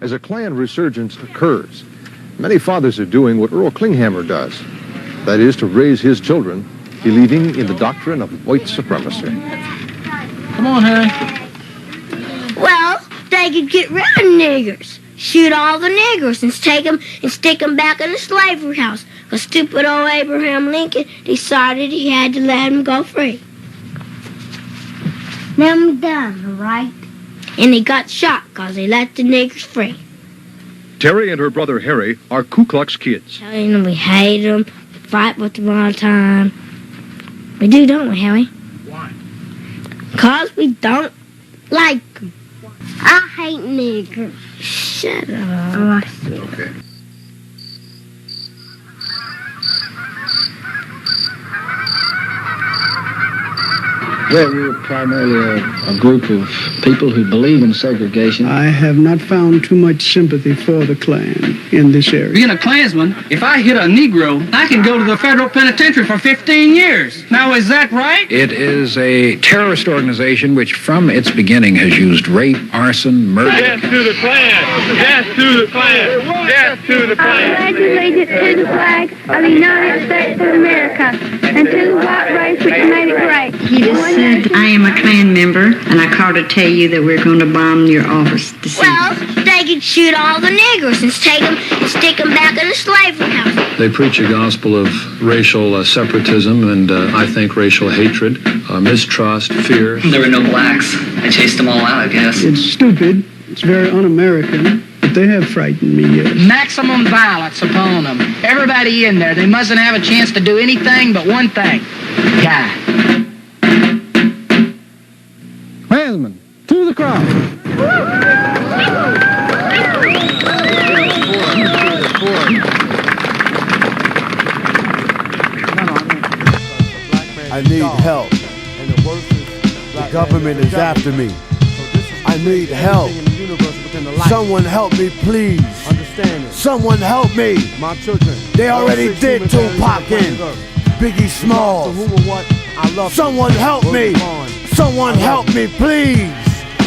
As a Klan resurgence occurs, many fathers are doing what Earl Klinghammer does. That is, to raise his children believing in the doctrine of white supremacy. Come on, Harry. Well, they could get rid of niggers. Shoot all the niggers and take them and stick them back in the slavery house. Because stupid old Abraham Lincoln decided he had to let them go free. Now I'm done, right? And he got shot because they let the niggers free. Terry and her brother Harry are Ku Klux kids. Telling them we hate them, fight with them all the time. We do, don't we, Harry? Why? Because we don't like them. I hate niggers. Shut up. Okay. Well, we're primarily a group of people who believe in segregation. I have not found too much sympathy for the Klan in this area. Being a Klansman, if I hit a Negro, I can go to the federal penitentiary for 15 years. Now, is that right? It is a terrorist organization which from its beginning has used rape, arson, murder. Death to the Klan! Death to the Klan! Death to the Klan! I pledge allegiance to the flag of the United States of America and to the white race which made it great. He just said, I am a Klan member, and I called to tell you that we're going to bomb your office this evening. Well, they could shoot all the niggers and take them and stick them back in the slavery house. They preach a gospel of racial separatism and, I think, racial hatred, mistrust, fear. There were no blacks. I chased them all out, I guess. It's stupid. It's very un-American. But they have frightened me, yes. Maximum violence upon them. Everybody in there, they mustn't have a chance to do anything but one thing. Die. Klansmen, to the cross. I need help. The government is after me. I need help. Someone help me, please. Someone help me. My children. They already did Tupac and Biggie Smalls. Someone help me. Someone help me, please.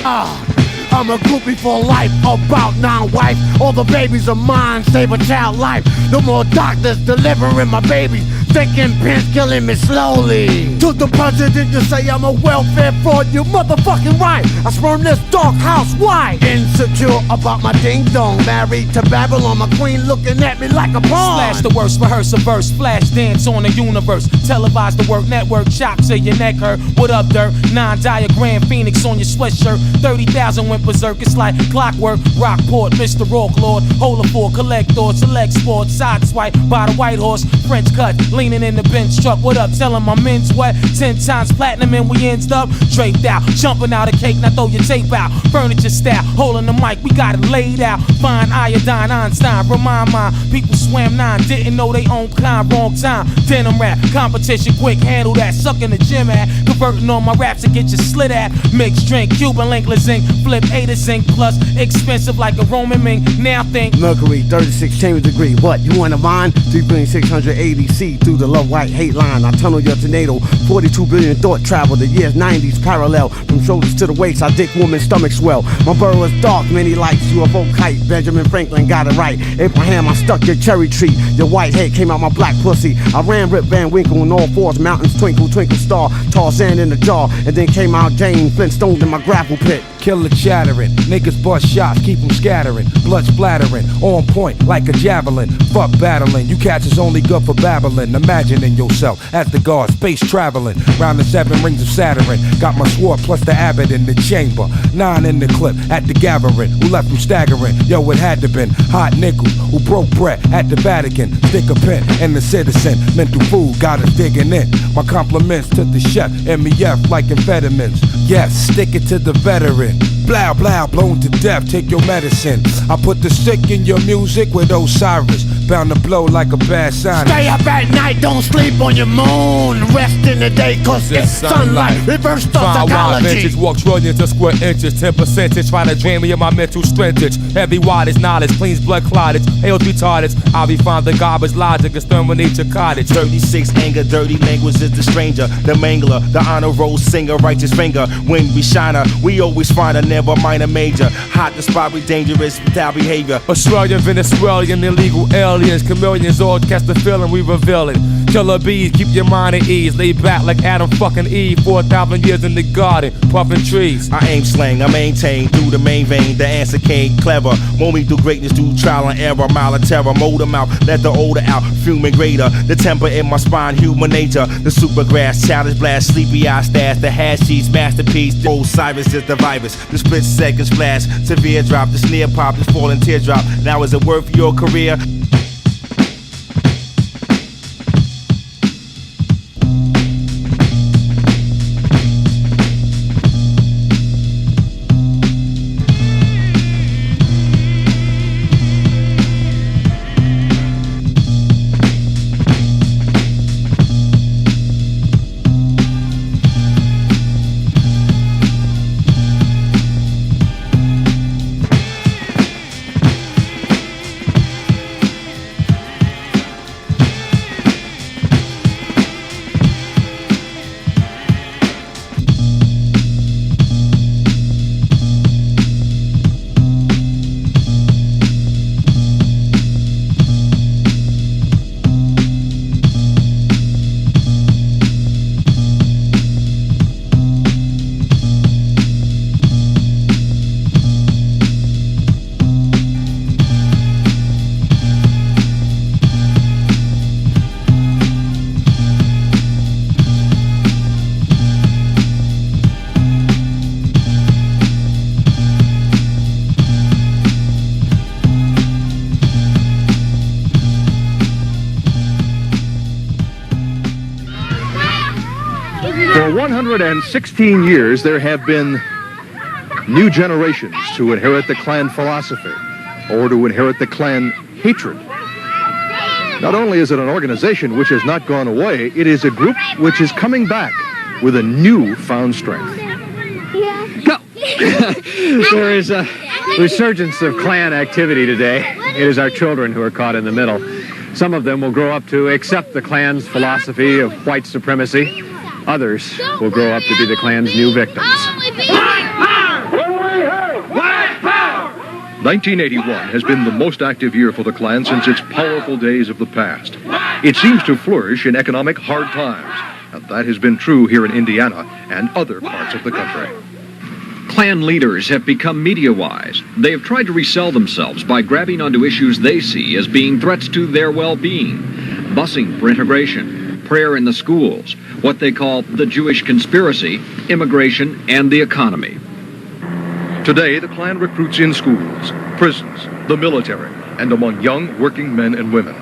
I'm a groupie for life, about non-wife. All the babies are mine, save a child life. No more doctors delivering my babies. Taking pins, killing me slowly. To the president, you say I'm a welfare fraud. You motherfucking right. I spurn this dark house, why? Insecure about my ding-dong. Married to Babylon, my queen looking at me like a pawn. Slash the worst, rehearse a verse, flash dance on the universe. Televise the work network, chop till your neck hurt. What up, dirt? 9 diagram, Phoenix on your sweatshirt. 30,000 went berserk, it's like clockwork. Rockport, Mr. Rock Lord. Hold a four, collect or select sports. Side swipe by the white horse, French cut. Leaning in the bench truck, what up? Tell him I'm in sweat. 10 times platinum and we ends up draped out. Jumping out of cake, now throw your tape out. Furniture style, holding the mic, we got it laid out. Fine iodine, Einstein, remind mine. People swam 9, didn't know they own kind, wrong time. Denim rap, competition quick, handle that. Sucking the gym at, converting all my raps to get you slit at. Mixed drink, Cuban link, zinc, flip A to zinc, plus expensive like a Roman mink. Now think Mercury, 36 chambers degree. What, you want a mine? 3,680 C through the love white hate line. I tunnel your tornado. 42 billion thought travel. The years 90s parallel. From shoulders to the waist, I dick woman's stomach swell. My burrow is dark, many lights. UFO kite. Benjamin Franklin got it right. Abraham, I stuck your cherry tree. Your white head came out my black pussy. I ran Rip Van Winkle on all fours. Mountains twinkle, twinkle star. Tall sand in the jar. And then came out Jane Flintstones in my gravel pit. Killer chattering, niggas bust shots, keep them scattering. Blood splattering, on point like a javelin. Fuck battling, you cats is only good for babbling. Imagining yourself as the god, space traveling. Round the 7 rings of Saturn. Got my sword plus the abbot in the chamber. 9 in the clip at the gathering. Who left them staggering? Yo, it had to been hot nickels who broke bread at the Vatican. Stick a pin in the citizen. Mental food got us digging in. My compliments to the chef, MEF like amphetamines. Yes, stick it to the veteran. Blow, blow, blown to death, take your medicine. I put the sick in your music with Osiris. Bound to blow like a bad sign. Stay up at night, don't sleep on your moon. Rest in the day, cause it's sunlight. Reverse the psychology. Walk trillions of square inches, 10% try to drain me of my mental strength. Heavy wattage knowledge, cleans blood clottage. Hails retarded, I'll be found the garbage logic, exterminate your cottage. 36 anger, dirty language is the stranger. The mangler, the honor roll singer, righteous finger. When we shine, we always find a never minor major. Hot, inspiring, dangerous, without behavior. Australian, Venezuelan, illegal aliens, chameleons, all catch the feeling we revealing. Killer bees, keep your mind at ease. Lay back like Adam fucking Eve. 4,000 years in the garden, puffing trees. I aim slang, I maintain through the main vein. The answer came clever. Mold me through greatness, through trial and error. Mile of terror, mold them out, let the odor out. Fuming greater, the temper in my spine, human nature. The super grass, challenge blast, sleepy eye stash. The hash sheets, masterpiece. The Osiris is the virus. The split second splash, severe drop. The snare pop, the falling teardrop. Now is it worth your career? For 116 years, there have been new generations to inherit the Klan philosophy or to inherit the Klan hatred. Not only is it an organization which has not gone away, it is a group which is coming back with a newfound strength. Go! There is a resurgence of Klan activity today. It is our children who are caught in the middle. Some of them will grow up to accept the Klan's philosophy of white supremacy. Others will grow up to be the Klan's new victims. 1981 has been the most active year for the Klan since its powerful days of the past. It seems to flourish in economic hard times, and that has been true here in Indiana and other parts of the country. Klan leaders have become media-wise. They have tried to resell themselves by grabbing onto issues they see as being threats to their well-being. Busing for integration, prayer in the schools, what they call the Jewish conspiracy, immigration, and the economy. Today, the Klan recruits in schools, prisons, the military, and among young working men and women.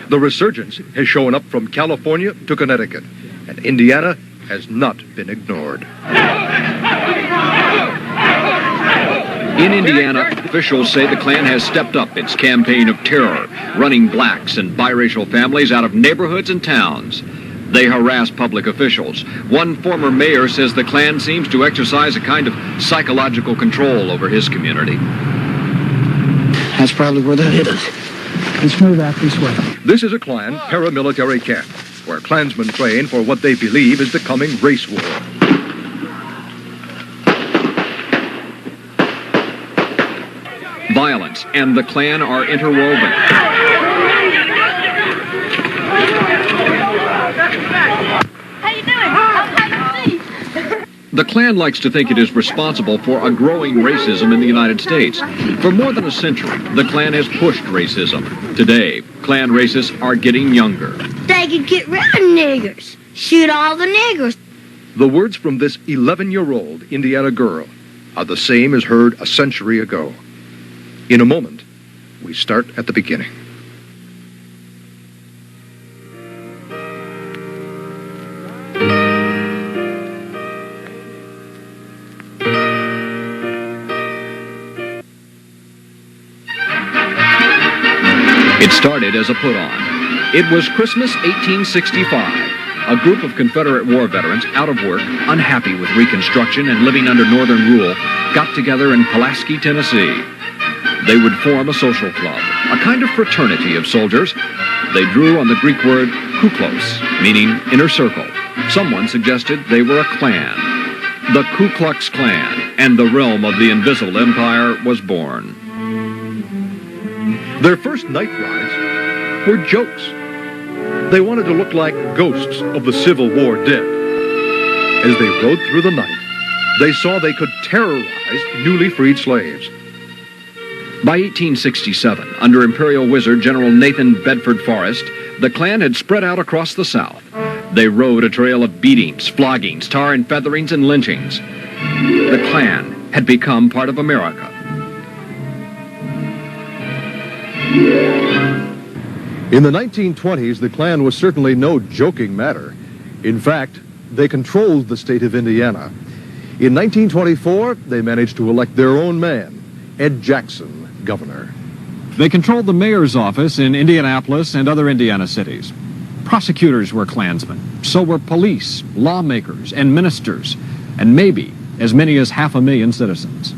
The resurgence has shown up from California to Connecticut, and Indiana has not been ignored. In Indiana, officials say the Klan has stepped up its campaign of terror, running blacks and biracial families out of neighborhoods and towns. They harass public officials. One former mayor says the Klan seems to exercise a kind of psychological control over his community. That's probably where that hit us. Let's move out this way. This is a Klan paramilitary camp, where Klansmen train for what they believe is the coming race war. Violence and the Klan are interwoven. The Klan likes to think it is responsible for a growing racism in the United States. For more than a century, the Klan has pushed racism. Today, Klan racists are getting younger. They could get rid of niggers. Shoot all the niggers. The words from this 11-year-old Indiana girl are the same as heard a century ago. In a moment, we start at the beginning. It started as a put-on. It was Christmas 1865. A group of Confederate war veterans out of work, unhappy with Reconstruction and living under Northern rule, got together in Pulaski, Tennessee. They would form a social club, a kind of fraternity of soldiers. They drew on the Greek word Ku Klux, meaning inner circle. Someone suggested they were a Klan. The Ku Klux Klan and the realm of the Invisible Empire was born. Their first night rides were jokes. They wanted to look like ghosts of the Civil War dead. As they rode through the night, they saw they could terrorize newly freed slaves. By 1867, under Imperial Wizard General Nathan Bedford Forrest, the Klan had spread out across the South. They rode a trail of beatings, floggings, tar and featherings, and lynchings. The Klan had become part of America. In the 1920s, the Klan was certainly no joking matter. In fact, they controlled the state of Indiana. In 1924, they managed to elect their own man, Ed Jackson, governor. They controlled the mayor's office in Indianapolis and other Indiana cities. Prosecutors were Klansmen. So were police, lawmakers, and ministers, and maybe as many as 500,000 citizens.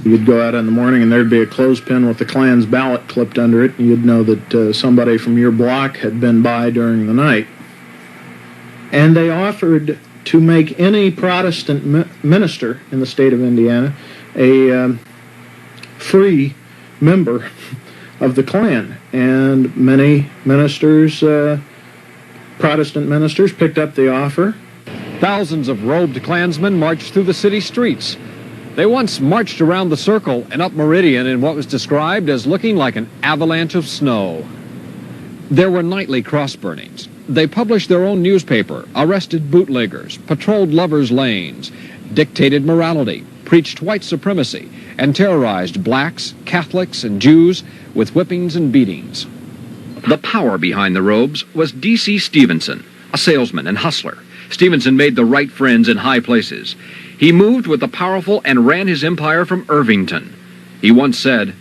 You'd go out in the morning and there'd be a clothespin with the Klan's ballot clipped under it, and you'd know that somebody from your block had been by during the night. And they offered to make any Protestant minister in the state of Indiana a free member of the Klan. And many ministers, Protestant ministers, picked up the offer. Thousands of robed Klansmen marched through the city streets. They once marched around the circle and up Meridian in what was described as looking like an avalanche of snow. There were nightly cross burnings. They published their own newspaper, arrested bootleggers, patrolled lovers' lanes, dictated morality, preached white supremacy, and terrorized blacks, Catholics, and Jews with whippings and beatings. The power behind the robes was D.C. Stevenson, a salesman and hustler. Stevenson made the right friends in high places. He moved with the powerful and ran his empire from Irvington. He once said,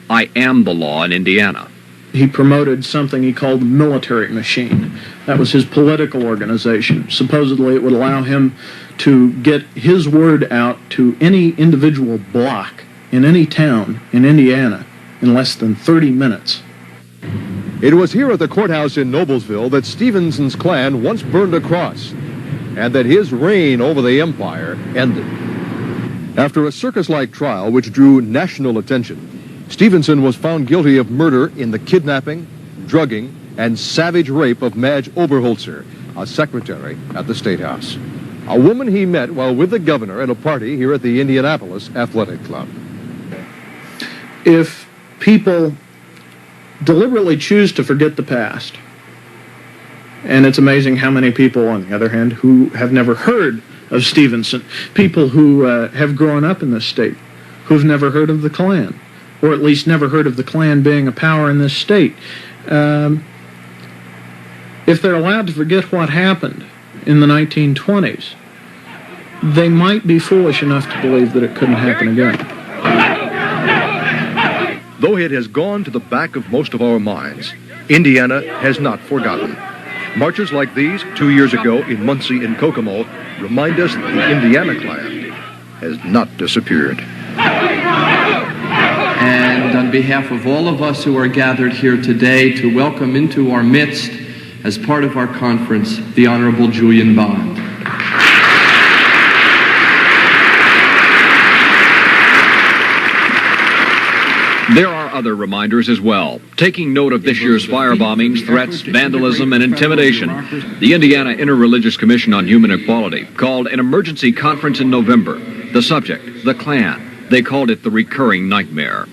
"I am the law in Indiana." He promoted something he called the military machine. That was his political organization. Supposedly it would allow him to get his word out to any individual block in any town in Indiana in less than 30 minutes. It was here at the courthouse in Noblesville that Stevenson's Klan once burned a cross, and that his reign over the empire ended. After a circus-like trial which drew national attention, Stevenson was found guilty of murder in the kidnapping, drugging, and savage rape of Madge Oberholzer, a secretary at the State House. A woman he met while with the governor at a party here at the Indianapolis Athletic Club. If people deliberately choose to forget the past, and it's amazing how many people, on the other hand, who have never heard of Stevenson, people who have grown up in this state, who've never heard of the Klan, or at least never heard of the Klan being a power in this state. If they're allowed to forget what happened in the 1920s, they might be foolish enough to believe that it couldn't happen again. Though it has gone to the back of most of our minds, Indiana has not forgotten. Marches like these 2 years ago in Muncie and Kokomo remind us that the Indiana Klan has not disappeared. And on behalf of all of us who are gathered here today to welcome into our midst, as part of our conference, the Honorable Julian Bond. There are other reminders as well. Taking note of this year's firebombings, threats, vandalism, and intimidation, the Indiana Interreligious Commission on Human Equality called an emergency conference in November. The subject, the Klan. They called it the recurring nightmare.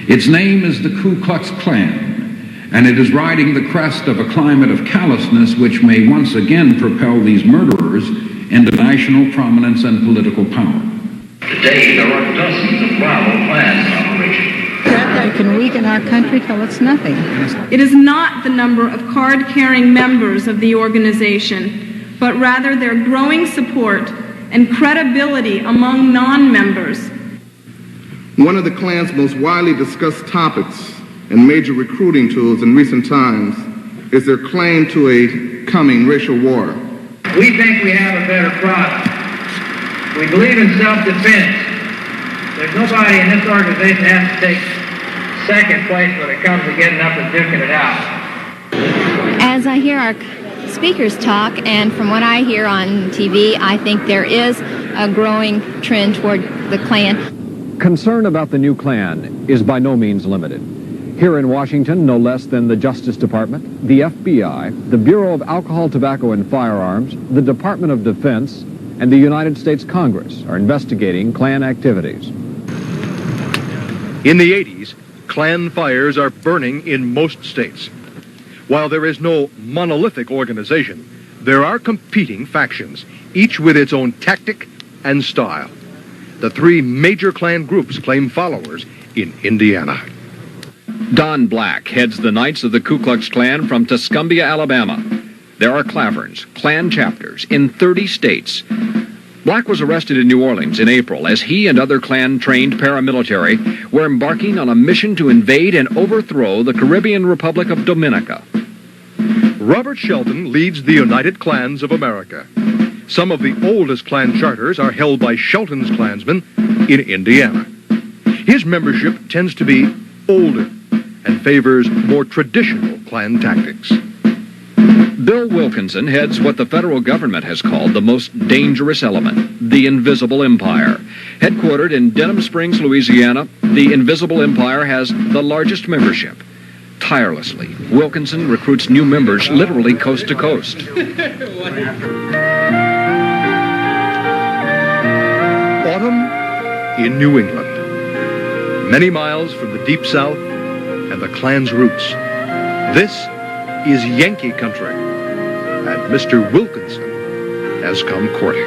Its name is the Ku Klux Klan, and it is riding the crest of a climate of callousness which may once again propel these murderers into national prominence and political power. Today, there are dozens of rival Klans in operation. That can weaken our country till it's nothing. It is not the number of card-carrying members of the organization, but rather their growing support and credibility among non-members. One of the Klan's most widely discussed topics and major recruiting tools in recent times is their claim to a coming racial war. We think we have a better product. We believe in self-defense. There's nobody in this organization that has to take second place when it comes to getting up and duking it out. As I hear our speakers talk, and from what I hear on TV, I think there is a growing trend toward the Klan. Concern about the new Klan is by no means limited. Here in Washington, no less than the Justice Department, the FBI, the Bureau of Alcohol, Tobacco, and Firearms, the Department of Defense, and the United States Congress are investigating Klan activities. In the 80s, Klan fires are burning in most states. While there is no monolithic organization, there are competing factions, each with its own tactic and style. The three major Klan groups claim followers in Indiana. Don Black heads the Knights of the Ku Klux Klan from Tuscumbia, Alabama. There are Klaverns, Klan chapters, in 30 states. Black was arrested in New Orleans in April as he and other Klan-trained paramilitary were embarking on a mission to invade and overthrow the Caribbean Republic of Dominica. Robert Shelton leads the United Klans of America. Some of the oldest Klan charters are held by Shelton's Klansmen in Indiana. His membership tends to be older and favors more traditional Klan tactics. Bill Wilkinson heads what the federal government has called the most dangerous element, the Invisible Empire. Headquartered in Denham Springs, Louisiana, the Invisible Empire has the largest membership. Tirelessly, Wilkinson recruits new members literally coast to coast. Autumn in New England, many miles from the Deep South and the Klan's roots. This is Yankee country, and Mr. Wilkinson has come courting.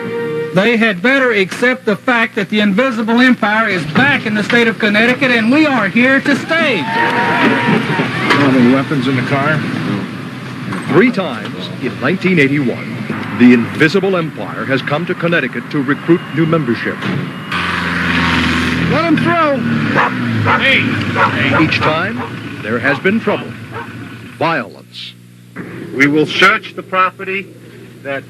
They had better accept the fact that the Invisible Empire is back in the state of Connecticut, and we are here to stay. Any weapons in the car? 3 times in 1981, the Invisible Empire has come to Connecticut to recruit new membership. Let them throw! Each time, there has been trouble, violence. We will search the property that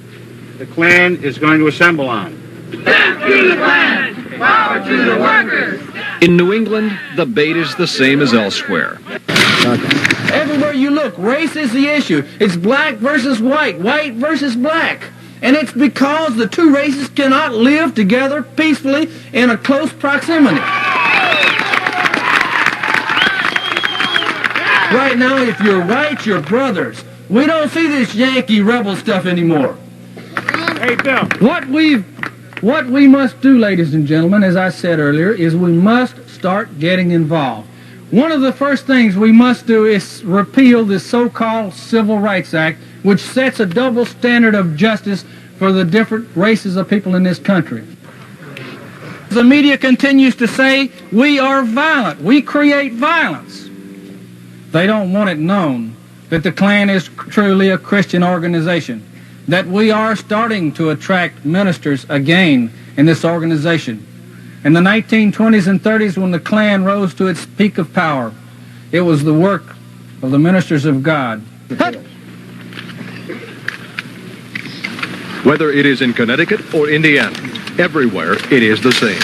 the Klan is going to assemble on. Death to the Klan! Power to the workers! In New England, the bait is the same as elsewhere. Everywhere you look, race is the issue. It's black versus white versus black. And it's because the two races cannot live together peacefully in a close proximity. Right now, if you're white, you're brothers. We don't see this Yankee rebel stuff anymore. Hey, Bill. What we must do, ladies and gentlemen, as I said earlier, is we must start getting involved. One of the first things we must do is repeal this so-called Civil Rights Act, which sets a double standard of justice for the different races of people in this country. The media continues to say we are violent, we create violence. They don't want it known that the Klan is truly a Christian organization, that we are starting to attract ministers again in this organization. In the 1920s and 30s, when the Klan rose to its peak of power, it was the work of the ministers of God. Whether it is in Connecticut or Indiana, everywhere it is the same.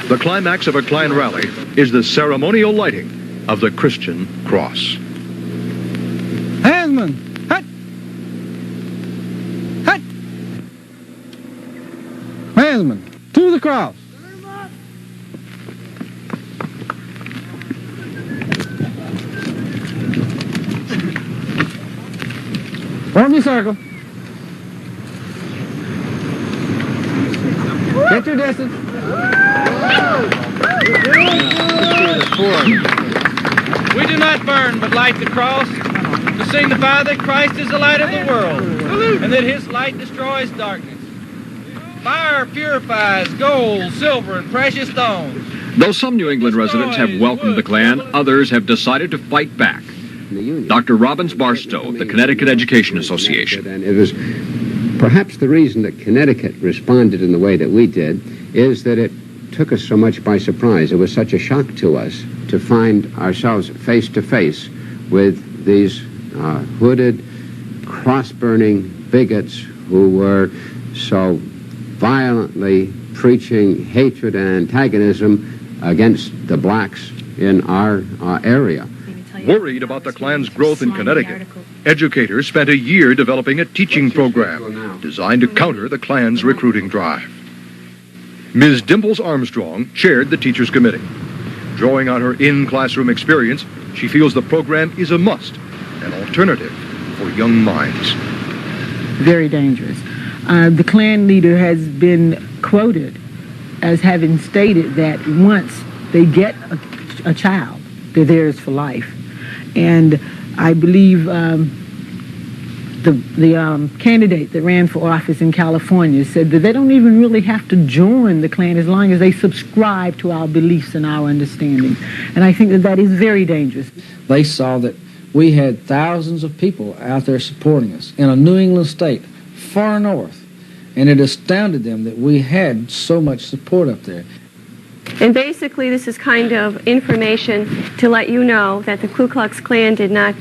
The climax of a Klan rally is the ceremonial lighting of the Christian cross. Handsman, hut! Hut! Handsman, to the cross. Form your circle. Get your distance. We do not burn, but light the cross, to signify that Christ is the light of the world, and that his light destroys darkness. Fire purifies gold, silver, and precious stones. Though some New England residents have welcomed the Klan, others have decided to fight back. Dr. Robbins Barstow of the Connecticut Education Association. And it was perhaps the reason that Connecticut responded in the way that we did is that it took us so much by surprise. It was such a shock to us to find ourselves face to face with these hooded, cross-burning bigots who were so violently preaching hatred and antagonism against the blacks in our area. Worried about the Klan's growth in Connecticut, educators spent a year developing a teaching program designed to counter the Klan's recruiting drive. Ms. Dimples Armstrong chaired the teachers' committee. Drawing on her in-classroom experience, she feels the program is a must, an alternative for young minds. Very dangerous. The Klan leader has been quoted as having stated that once they get a child, they're theirs for life. And I believe the candidate that ran for office in California said that they don't even really have to join the Klan as long as they subscribe to our beliefs and our understanding. And I think that that is very dangerous. They saw that we had thousands of people out there supporting us in a New England state, far north, and it astounded them that we had so much support up there. And basically this is kind of information to let you know that the Ku Klux Klan did not,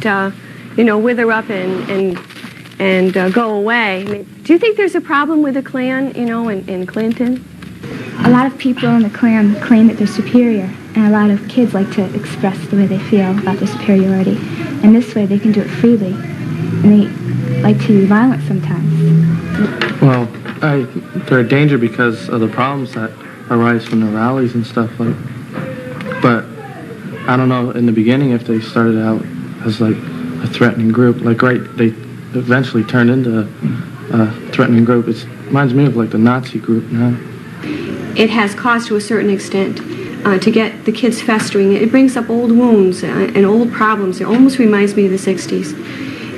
wither up and go away. I mean, do you think there's a problem with the Klan, in Clinton? A lot of people in the Klan claim that they're superior, and a lot of kids like to express the way they feel about their superiority. And this way they can do it freely, and they like to be violent sometimes. Well, they're a danger because of the problems that arise from the rallies and stuff. But I don't know in the beginning if they started out as like a threatening group. They eventually turned into a threatening group. It reminds me of like the Nazi group now. It has caused to a certain extent to get the kids festering. It brings up old wounds and old problems. It almost reminds me of the 60s.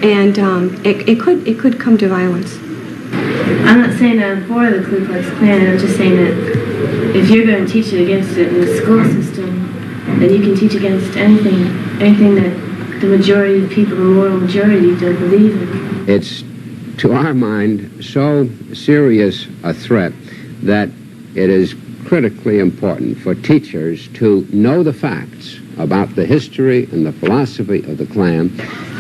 And it could come to violence. I'm not saying that I'm for the Ku Klux Klan. I'm just saying that if you're going to teach against it in the school system, then you can teach against anything that the majority of the people, the moral majority, don't believe in. It's, to our mind, so serious a threat that it is critically important for teachers to know the facts about the history and the philosophy of the Klan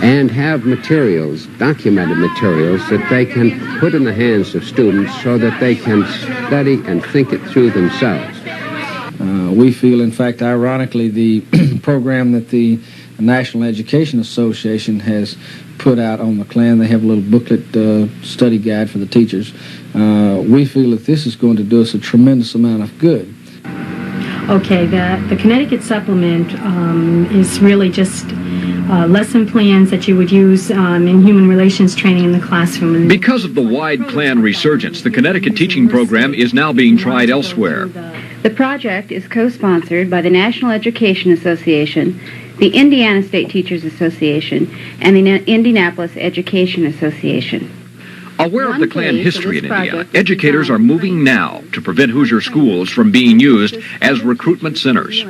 and have materials, documented materials, that they can put in the hands of students so that they can study and think it through themselves. We feel, in fact, ironically, the program that the National Education Association has put out on the Klan, they have a little booklet study guide for the teachers. We feel that this is going to do us a tremendous amount of good. Okay, the Connecticut supplement is really just lesson plans that you would use in human relations training in the classroom. Because of the wide Klan resurgence, the Connecticut teaching program is now being tried elsewhere. The project is co-sponsored by the National Education Association, the Indiana State Teachers Association, and the Indianapolis Education Association. Aware of the Klan history in Indiana, educators are moving now to prevent Hoosier schools from being used as recruitment centers.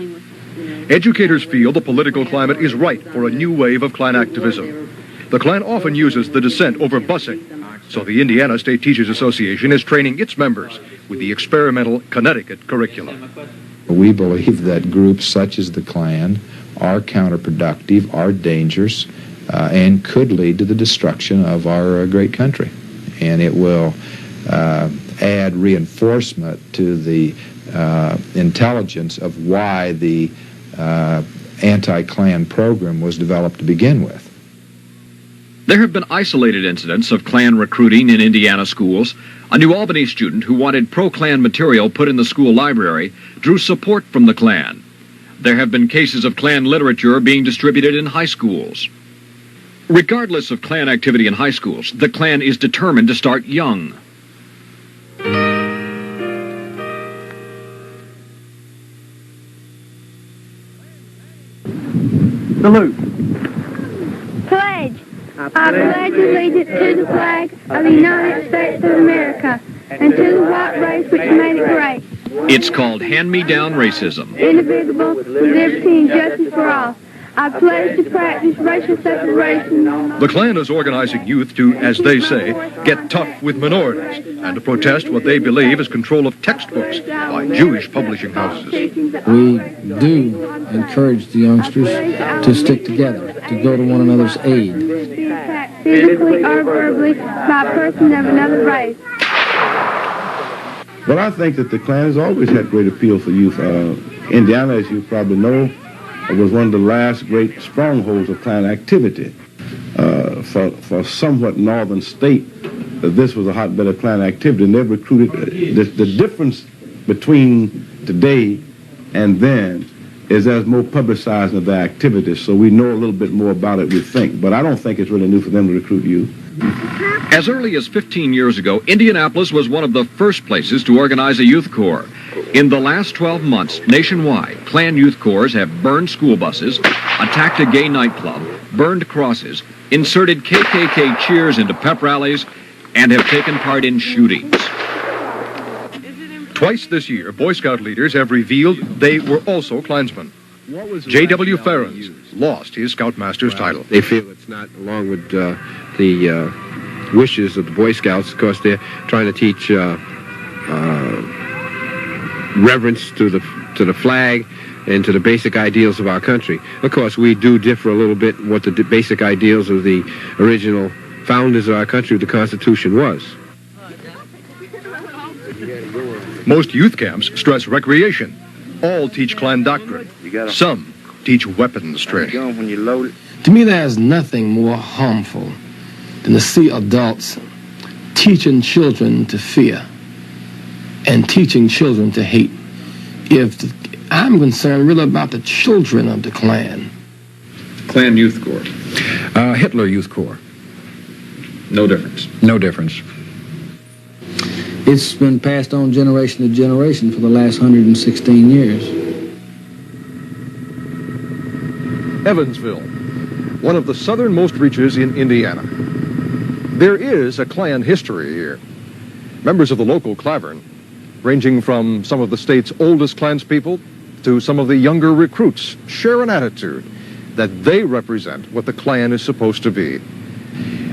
Educators feel the political climate is right for a new wave of Klan activism. The Klan often uses the dissent over busing, so the Indiana State Teachers Association is training its members with the experimental Connecticut curriculum. We believe that groups such as the Klan are counterproductive, are dangerous, and could lead to the destruction of our great country. And it will add reinforcement to the intelligence of why the anti-Klan program was developed to begin with. There have been isolated incidents of Klan recruiting in Indiana schools. A New Albany student who wanted pro-Klan material put in the school library drew support from the Klan. There have been cases of Klan literature being distributed in high schools. Regardless of Klan activity in high schools, the Klan is determined to start young. Salute. Pledge. I pledge allegiance to the flag of the United States of America and to the white race which made it great. It's called hand-me-down racism. Indivisible, with liberty and justice for all. I pledge to practice racial separation. The Klan is organizing youth to, as they say, get tough with minorities and to protest what they believe is control of textbooks by Jewish publishing houses. We do encourage the youngsters to stick together, to go to one another's aid. Physically or verbally by a person of another race. Well, I think that the Klan has always had great appeal for youth. Indiana, as you probably know, was one of the last great strongholds of Klan activity. For a somewhat northern state, this was a hotbed of Klan activity, and they recruited. The difference between today and then is there's more publicizing of their activities, so we know a little bit more about it, we think. But I don't think it's really new for them to recruit youth. As early as 15 years ago, Indianapolis was one of the first places to organize a youth corps. In the last 12 months, nationwide, Klan youth corps have burned school buses, attacked a gay nightclub, burned crosses, inserted KKK cheers into pep rallies, and have taken part in shootings. Twice this year, Boy Scout leaders have revealed they were also Klansmen. J.W. Ferens lost his Scoutmaster's title. They feel it's not along with the wishes of the Boy Scouts. Of course, they're trying to teach reverence to the flag and to the basic ideals of our country. Of course, we do differ a little bit in what the basic ideals of the original founders of our country, the Constitution, was. Most youth camps stress recreation. All teach Klan doctrine. Some teach weapons training. To me, there's nothing more harmful than to see adults teaching children to fear and teaching children to hate. I'm concerned really about the children of the Klan. Klan Youth Corps. Hitler Youth Corps. No difference. No difference. It's been passed on generation to generation for the last 116 years. Evansville, one of the southernmost reaches in Indiana. There is a Klan history here. Members of the local Clavern, ranging from some of the state's oldest Klanspeople to some of the younger recruits, share an attitude that they represent what the Klan is supposed to be.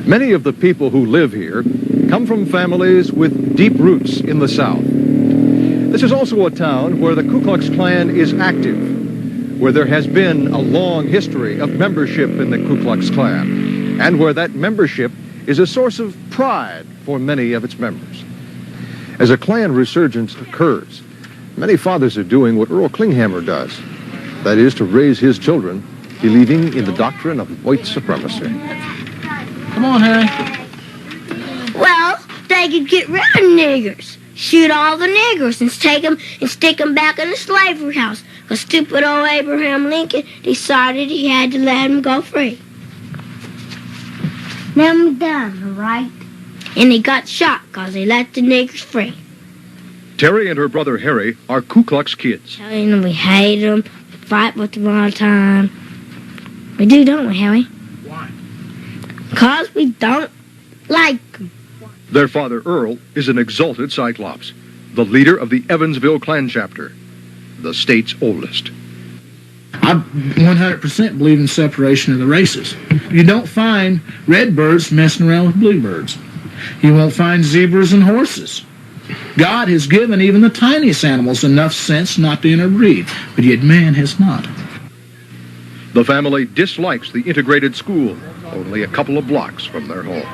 Many of the people who live here come from families with deep roots in the South. This is also a town where the Ku Klux Klan is active, where there has been a long history of membership in the Ku Klux Klan, and where that membership is a source of pride for many of its members. As a Klan resurgence occurs, many fathers are doing what Earl Klinghammer does, that is to raise his children believing in the doctrine of white supremacy. Come on, Harry. Well, they could get rid of niggers. Shoot all the niggers and take them and stick them back in the slavery house. Because stupid old Abraham Lincoln decided he had to let them go free. Them done, right? And he got shot because he let the niggers free. Terry and her brother Harry are Ku Klux kids. Telling them we hate them, fight with them all the time. We do, don't we, Harry? Why? Because we don't like them. Their father, Earl, is an exalted Cyclops, the leader of the Evansville Klan chapter, the state's oldest. I 100% believe in separation of the races. You don't find redbirds messing around with bluebirds. You won't find zebras and horses. God has given even the tiniest animals enough sense not to interbreed, but yet man has not. The family dislikes the integrated school, only a couple of blocks from their home.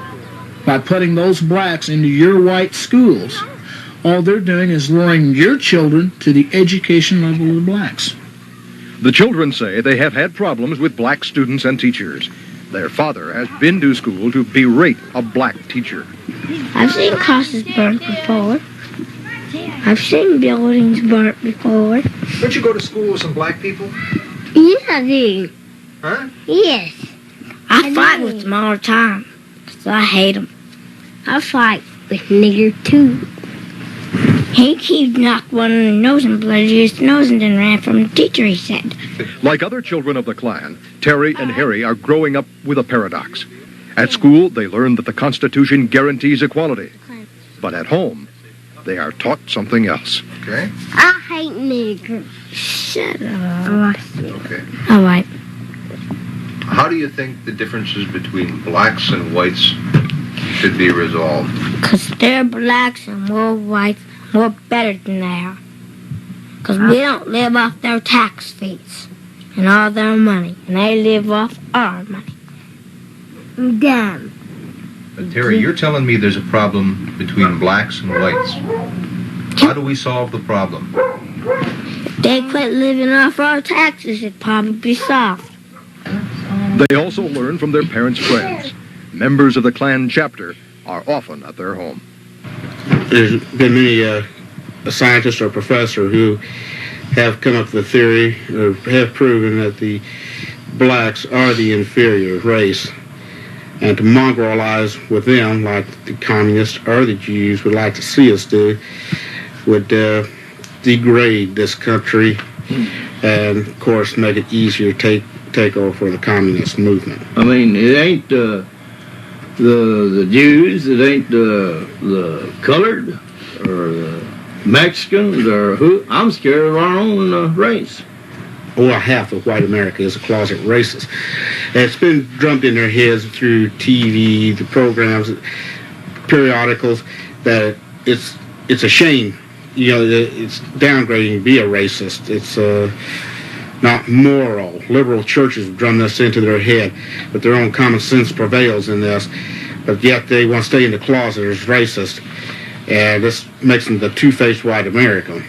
By putting those blacks into your white schools, all they're doing is luring your children to the education level of the blacks. The children say they have had problems with black students and teachers. Their father has been to school to berate a black teacher. I've seen houses burnt before. I've seen buildings burnt before. Don't you go to school with some black people? Yes, I do. Huh? Yes. I fight with them all the time, because I hate them. I fight with nigger, too. He keeps knocked one in the nose and blooded his nose and then ran from the teacher, he said. Like other children of the Klan, Terry and Harry are growing up with a paradox. At school, they learn that the Constitution guarantees equality. But at home, they are taught something else. Okay. I hate niggers. Shut up. Okay. All right. How do you think the differences between blacks and whites should be resolved? Because they're blacks and we're whites. We're better than they are. Because we don't live off their tax fees and all their money. And they live off our money. Damn. But Terry, you're telling me there's a problem between blacks and whites. How do we solve the problem? they quit living off our taxes, it'd probably be solved. They also learn from their parents' friends. Members of the Klan chapter are often at their home. There's been many a scientist or professor who have come up with a theory or have proven that the blacks are the inferior race, and to mongrelize with them like the communists or the Jews would like to see us do would degrade this country and, of course, make it easier to take over for the communist movement. I mean, it ain't the Jews, it ain't the colored or the Mexicans or who. I'm scared of our own race. Well, half of white America is a closet racist. And it's been drummed in their heads through TV, the programs, periodicals, that it's a shame. You know, it's downgrading to be a racist. It's not moral. Liberal churches drum this into their head, but their own common sense prevails in this. But yet they want to stay in the closet as racist. And this makes them the two-faced white American.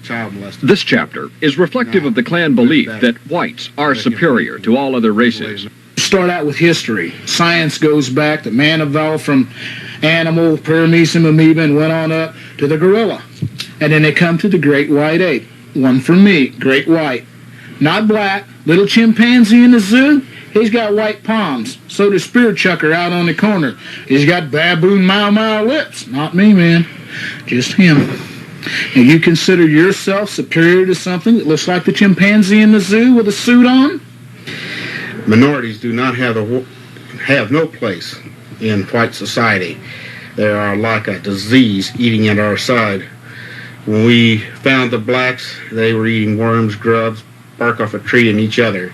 Child molestation. This chapter is reflective of the Klan belief that whites are superior to all other races. Start out with history. Science goes back. The man evolved from animal, paramecium amoeba, and went on up to the gorilla. And then they come to the great white ape. One for me, great white. Not black. Little chimpanzee in the zoo, he's got white palms. So does Spear Chucker out on the corner. He's got baboon mau lips. Not me, man. Just him. And you consider yourself superior to something that looks like the chimpanzee in the zoo with a suit on? Minorities do not have no place in white society. They are like a disease eating at our side. When we found the blacks, they were eating worms, grubs, bark off a tree, and each other.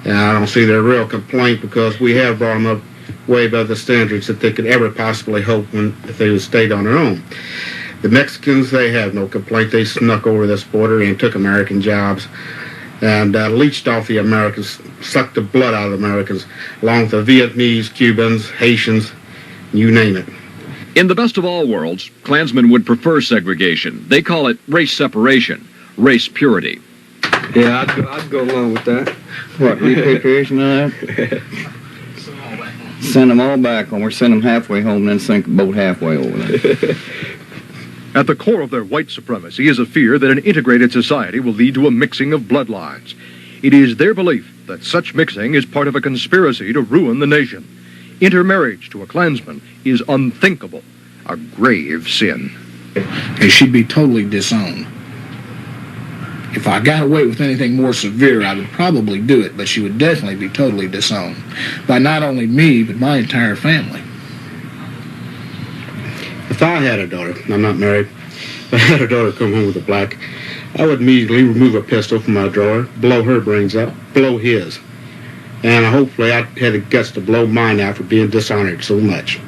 And I don't see their real complaint because we have brought them up way above the standards that they could ever possibly hope if they would stayed on their own. The Mexicans, they have no complaint. They snuck over this border and took American jobs and leached off the Americans, sucked the blood out of the Americans, along with the Vietnamese, Cubans, Haitians, you name it. In the best of all worlds, Klansmen would prefer segregation. They call it race separation, race purity. Yeah, I'd go along with that. What, repatriation on that? Send them all back home, or send them halfway home and then sink the boat halfway over there. At the core of their white supremacy is a fear that an integrated society will lead to a mixing of bloodlines. It is their belief that such mixing is part of a conspiracy to ruin the nation. Intermarriage to a Klansman is unthinkable, a grave sin. And she'd be totally disowned. If I got away with anything more severe, I would probably do it, but she would definitely be totally disowned by not only me, but my entire family. If I had a daughter, I'm not married, if I had a daughter come home with a black, I would immediately remove a pistol from my drawer, blow her brains out, blow his. And hopefully I'd have the guts to blow mine out for being dishonored so much.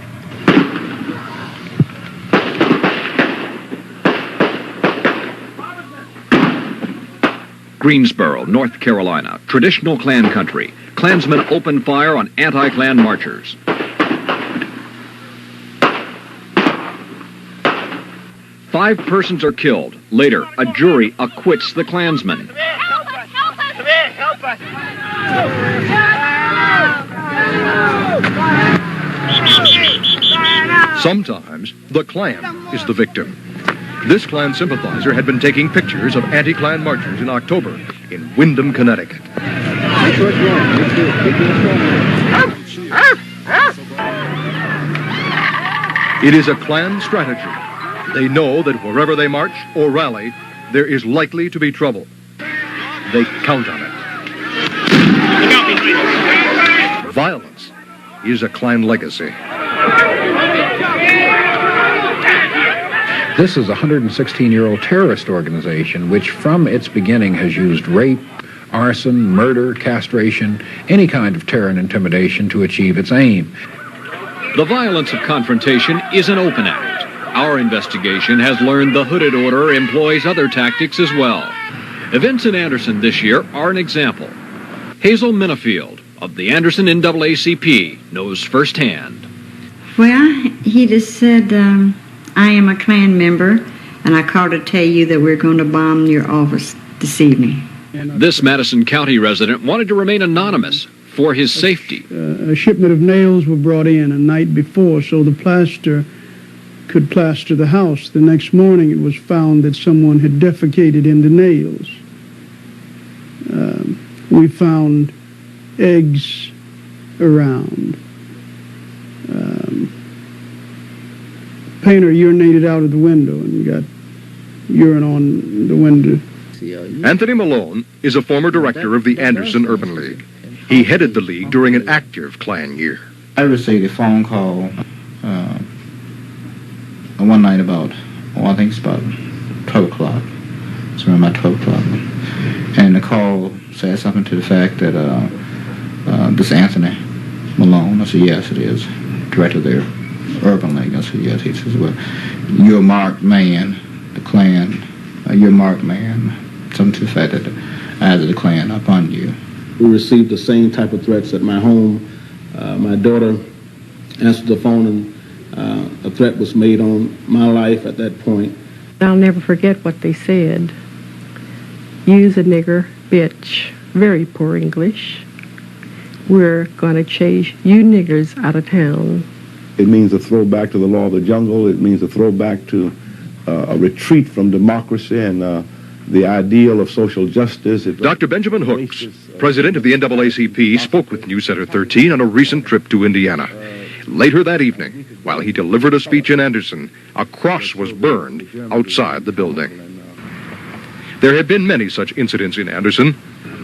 Greensboro, North Carolina, traditional Klan country. Klansmen open fire on anti-Klan marchers. Five persons are killed. Later, a jury acquits the Klansmen. Help us! Help us! Help us! Sometimes the Klan is the victim. This Klan sympathizer had been taking pictures of anti-Klan marchers in October in Windham, Connecticut. It is a Klan strategy. They know that wherever they march or rally, there is likely to be trouble. They count on it. Violence is a Klan legacy. This is a 116-year-old terrorist organization which from its beginning has used rape, arson, murder, castration, any kind of terror and intimidation to achieve its aim. The violence of confrontation is an open act. Our investigation has learned the hooded order employs other tactics as well. Events in Anderson this year are an example. Hazel Minifield of the Anderson NAACP knows firsthand. Well, he just said, I am a Klan member, and I called to tell you that we're going to bomb your office. this evening. This Madison County resident wanted to remain anonymous for his safety. A shipment of nails were brought in a night before, so the plaster could plaster the house. The next morning it was found that someone had defecated in the nails. We found eggs around. Painter urinated out of the window and got urine on the window. Anthony Malone is a former director of the Anderson Urban League. He headed the league during an active Klan year. I received a phone call one night about, I think it's about 12 o'clock. It's around about 12 o'clock. And the call said something to the fact that this Anthony Malone, I said, yes, it is, director of their Urban League. I said, yes. He says, well, you're a marked man, the Klan, you're a marked man. Something to the fact that the eyes of the Klan are upon you. We received the same type of threats at my home. My daughter answered the phone and a threat was made on my life at that point. I'll never forget what they said. Use a nigger, bitch. Very poor English. We're going to chase you niggers out of town. It means a throwback to the law of the jungle. It means a throwback to a retreat from democracy and the ideal of social justice. Dr. Benjamin Hooks, president of the NAACP, spoke with News Center 13 on a recent trip to Indiana. Later that evening, while he delivered a speech in Anderson, a cross was burned outside the building. There have been many such incidents in Anderson.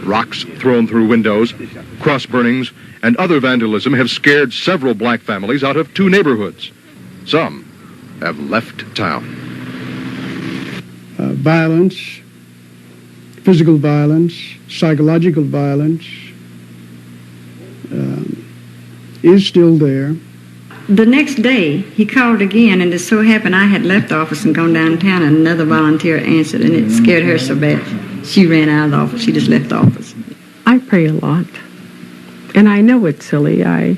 Rocks thrown through windows, cross burnings, and other vandalism have scared several black families out of two neighborhoods. Some have left town. Violence, physical violence, psychological violence is still there. The next day, he called again, and it so happened I had left the office and gone downtown, and another volunteer answered, and it scared her so bad. She ran out of the office. She just left the office. I pray a lot, and I know it's silly. I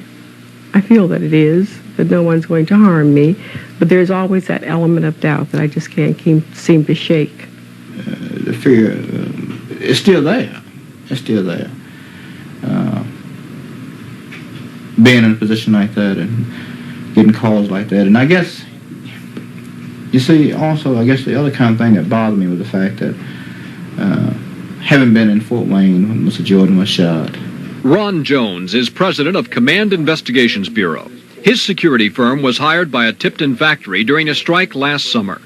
feel that it is, that no one's going to harm me, but there's always that element of doubt that I just can't seem to shake. The fear is still there. It's still there. Being in a position like that and getting calls like that. And I guess, you see, also, I guess the other kind of thing that bothered me was the fact that having been in Fort Wayne when Mr. Jordan was shot. Ron Jones is president of Command Investigations Bureau. His security firm was hired by a Tipton factory during a strike last summer.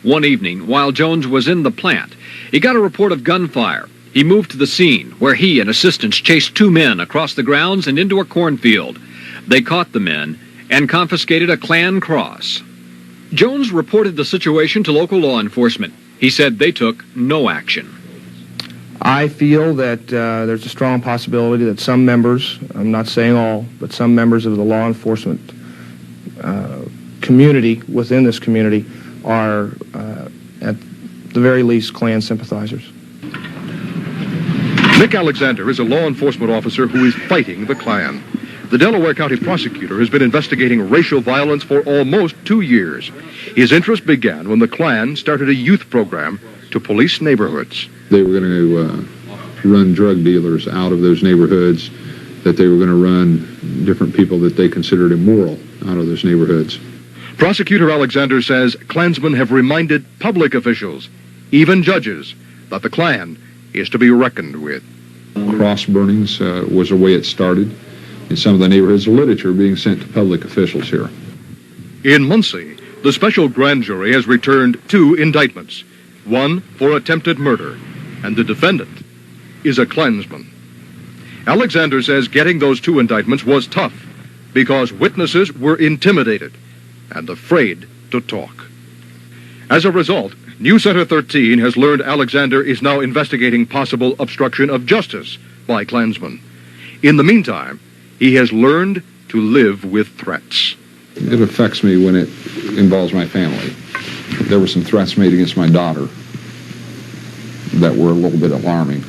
One evening, while Jones was in the plant, he got a report of gunfire. He moved to the scene, where he and assistants chased two men across the grounds and into a cornfield. They caught the men and confiscated a Klan cross. Jones reported the situation to local law enforcement. He said they took no action. I feel that there's a strong possibility that some members, I'm not saying all, but some members of the law enforcement community within this community are, at the very least, Klan sympathizers. Nick Alexander is a law enforcement officer who is fighting the Klan. The Delaware County prosecutor has been investigating racial violence for almost 2 years. His interest began when the Klan started a youth program to police neighborhoods. They were going to run drug dealers out of those neighborhoods, that they were going to run different people that they considered immoral out of those neighborhoods. Prosecutor Alexander says Klansmen have reminded public officials, even judges, that the Klan is to be reckoned with. Cross burnings was the way it started in some of the neighborhoods. Literature being sent to public officials here. In Muncie, the special grand jury has returned 2 indictments, one for attempted murder, and the defendant is a Klansman. Alexander says getting those 2 indictments was tough because witnesses were intimidated and afraid to talk. As a result, News Center 13 has learned Alexander is now investigating possible obstruction of justice by Klansmen. In the meantime, he has learned to live with threats. It affects me when it involves my family. There were some threats made against my daughter that were a little bit alarming.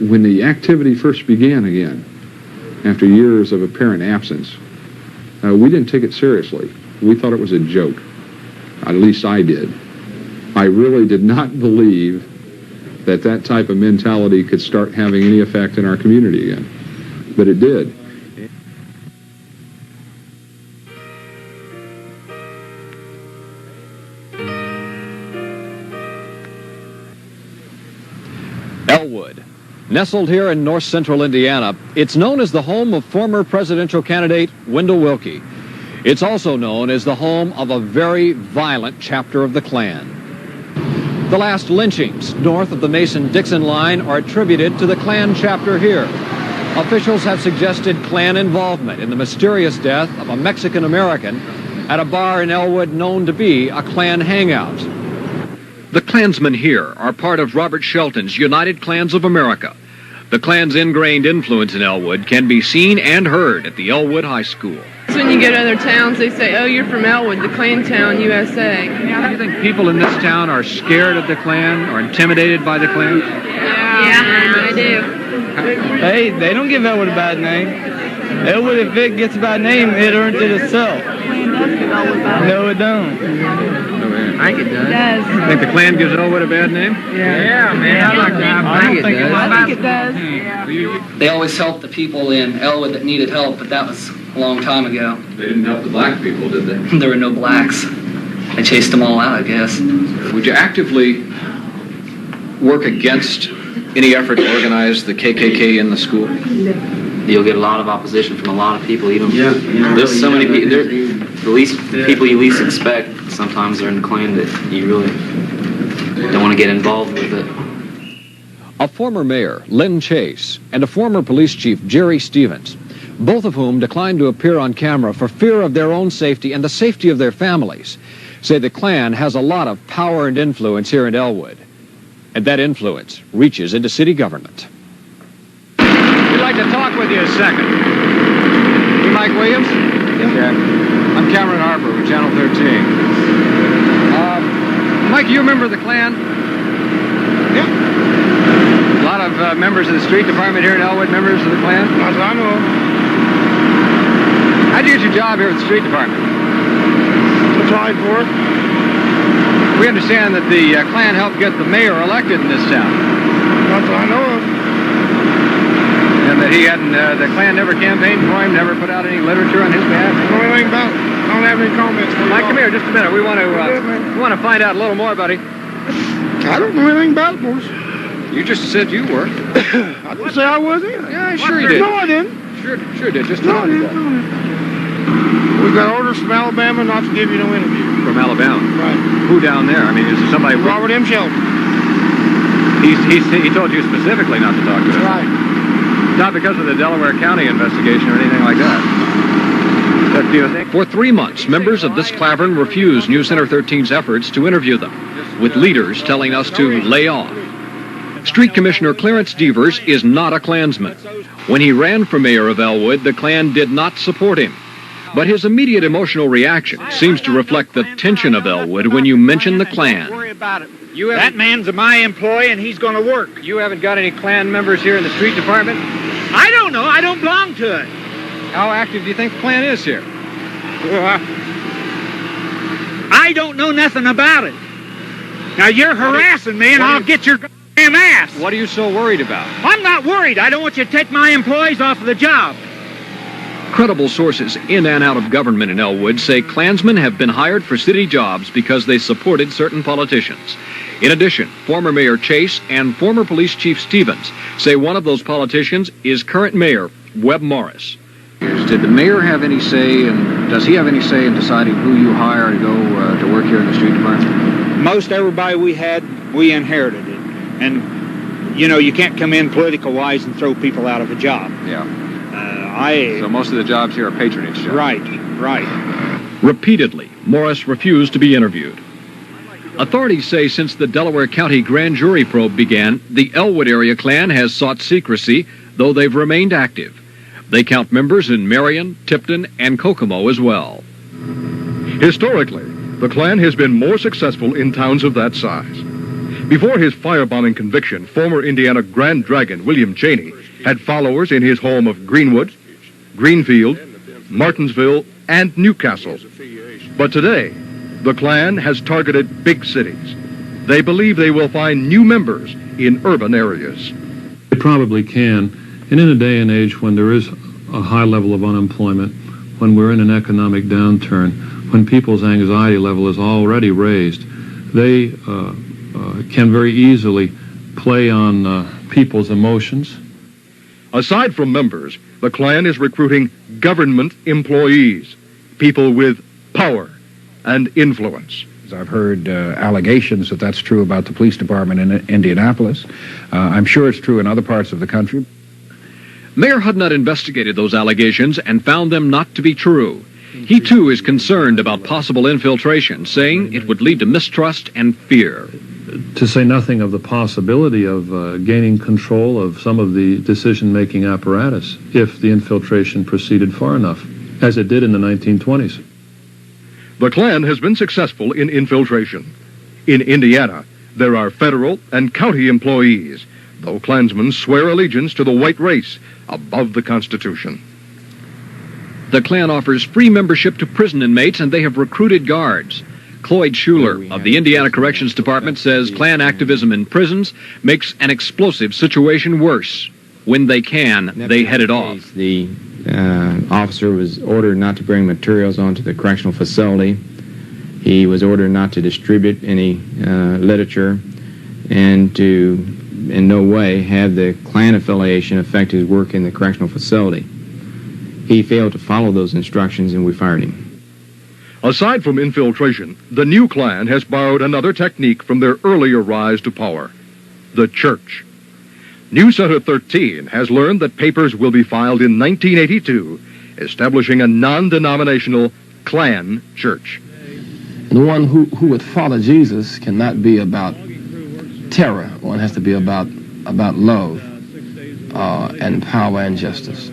When the activity first began again, after years of apparent absence, we didn't take it seriously. We thought it was a joke. At least I did. I really did not believe that that type of mentality could start having any effect in our community again. But it did. Elwood. Nestled here in north-central Indiana, it's known as the home of former presidential candidate Wendell Willkie. It's also known as the home of a very violent chapter of the Klan. The last lynchings north of the Mason-Dixon line are attributed to the Klan chapter here. Officials have suggested Klan involvement in the mysterious death of a Mexican-American at a bar in Elwood known to be a Klan hangout. The Klansmen here are part of Robert Shelton's United Klans of America. The Klan's ingrained influence in Elwood can be seen and heard at the Elwood High School. When you go to other towns, they say, oh, you're from Elwood, the Klan town, USA. Do you think people in this town are scared of the Klan or intimidated by the Klan? Yeah, I do. Hey, they don't give Elwood a bad name. Elwood, if it gets a bad name, it earns it itself. No, it don't. I think it does. It does. Think the Klan gives Elwood a bad name? Yeah, man. I think it does. They always helped the people in Elwood that needed help, but that was a long time ago. They didn't help the black people, did they? There were no blacks. They chased them all out, I guess. Would you actively work against any effort to organize the KKK in the school? You'll get a lot of opposition from a lot of people. There's so many people. The least people you least expect sometimes are in the Klan that you really don't want to get involved with it. A former mayor, Lynn Chase, and a former police chief, Jerry Stevens, both of whom declined to appear on camera for fear of their own safety and the safety of their families, say the Klan has a lot of power and influence here in Elwood, and that influence reaches into city government. We'd like to talk with you a second. You Mike Williams? Yeah. I'm Cameron Harper with Channel 13. Mike, you remember the Klan? Yeah. A lot of members of the street department here in Elwood, members of the Klan? Not that I know of. How'd you get your job here at the street department? Applied for it. We understand that the Klan helped get the mayor elected in this town. Not that I know of. And that he hadn't, the Klan never campaigned for him, never put out any literature on his behalf? I don't know anything about it. I don't have any comments. Mike, come here just a minute. We want to find out a little more about it. I don't know anything about it, boys. You just said you were. I didn't say I was either. Yeah, sure you did. No, I didn't. Sure did. Just no, I didn't. We got orders from Alabama not to give you no interview. From Alabama? Right. Who down there? I mean, is there somebody... Robert M. Shelton. He told you specifically not to talk to us. Right. Not because of the Delaware County investigation or anything like that. For 3 months, members of this clavern refused News Center 13's efforts to interview them, with leaders telling us to lay off. Street Commissioner Clarence Devers is not a Klansman. When he ran for mayor of Elwood, the Klan did not support him. But his immediate emotional reaction seems to reflect the tension of Elwood when you mention the Klan. That man's my employee, and he's going to work. You haven't got any Klan members here in the street department? I don't know. I don't belong to it. How active do you think the Klan is here? I don't know nothing about it. Now, you're harassing me, and I'll get your damn ass. What are you so worried about? I'm not worried. I don't want you to take my employees off of the job. Credible sources in and out of government in Elwood say Klansmen have been hired for city jobs because they supported certain politicians. In addition, former Mayor Chase and former Police Chief Stevens say one of those politicians is current Mayor Webb Morris. Did the mayor have any say, and does he have any say in deciding who you hire to go to work here in the street department? Most everybody we had, we inherited it. And, you know, you can't come in political-wise and throw people out of a job. Yeah. So most of the jobs here are patronage jobs. Right. Repeatedly, Morris refused to be interviewed. Authorities say since the Delaware County grand jury probe began, the Elwood area Klan has sought secrecy, though they've remained active. They count members in Marion, Tipton, and Kokomo as well. Historically, the Klan has been more successful in towns of that size. Before his firebombing conviction, former Indiana Grand Dragon William Cheney had followers in his home of Greenwood, Greenfield, Martinsville, and Newcastle. But today, the Klan has targeted big cities. They believe they will find new members in urban areas. They probably can. And in a day and age when there is a high level of unemployment, when we're in an economic downturn, when people's anxiety level is already raised, they can very easily play on people's emotions. Aside from members, the Klan is recruiting government employees, people with power and influence. I've heard allegations that that's true about the police department in Indianapolis. I'm sure it's true in other parts of the country. Mayor Hudnut investigated those allegations and found them not to be true. He, too, is concerned about possible infiltration, saying it would lead to mistrust and fear. To say nothing of the possibility of gaining control of some of the decision-making apparatus if the infiltration proceeded far enough, as it did in the 1920s. The Klan has been successful in infiltration. In Indiana, there are federal and county employees, though Klansmen swear allegiance to the white race above the Constitution. The Klan offers free membership to prison inmates, and they have recruited guards. Cloyd Schuler of the Indiana Corrections Department says Klan activism in prisons makes an explosive situation worse. When they can, they head it off. The officer was ordered not to bring materials onto the correctional facility. He was ordered not to distribute any literature and to in no way have the Klan affiliation affect his work in the correctional facility. He failed to follow those instructions and we fired him. Aside from infiltration, the new Klan has borrowed another technique from their earlier rise to power, the church. New Center 13 has learned that papers will be filed in 1982 establishing a non-denominational Klan church. The one who would follow Jesus cannot be about terror. One has to be about love and power and justice.